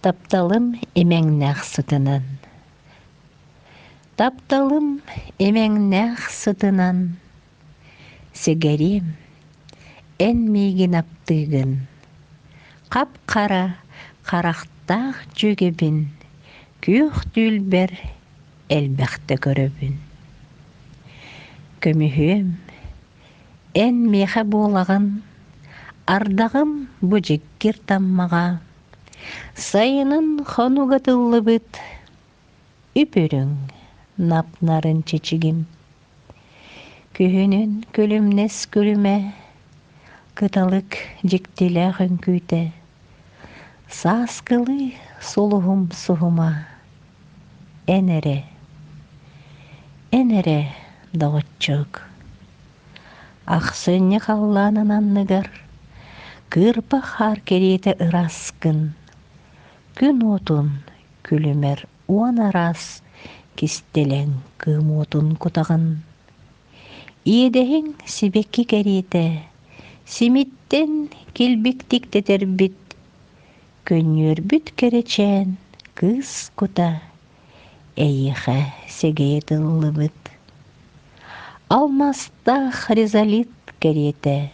Тапталым эмеңнәх сытынан. Тапталым эмеңнәх сытынан. Сегерим, эн мейгін аптыгын. Қап-қара, қарақтақ жөгебін. Күйх дүлбер, әлбәқті көрөбін. Көмүхүм, эн меха болағын. Ардағым бұ жеккер таммаға. Сайынын хонугатылы бұд. Үпірің, напнарын чечігім. Күхінін көлімнес көліме. Кыталык жектелі хүнкүйті. Саскылы солуғым сұғыма. Энере дағытчық. Ақсыны қалланын анныгар. Кырпа хар кереті ыраскын. Күн отын күлімер уан арас. Кистелен кым отын кутағын. Иедеһин сибекки кереті. Симиттен келбіктік тетербіт. Көньөрбіт керечен кыз кута. Эйіға сегеетілі бұд. Алмастақ резолит кереті.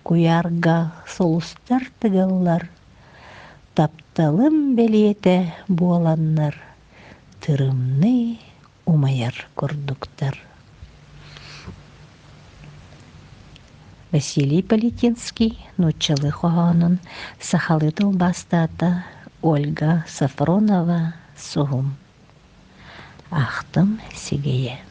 Куярга солустар тыгаллар. Тапталым белеті боланнар. Тырымны умаяр көрдіктар. Василий Политинский, нучалы хоғанын, сахалы тылбастата Ольга Сафронова, суғым. Ақтым сегее.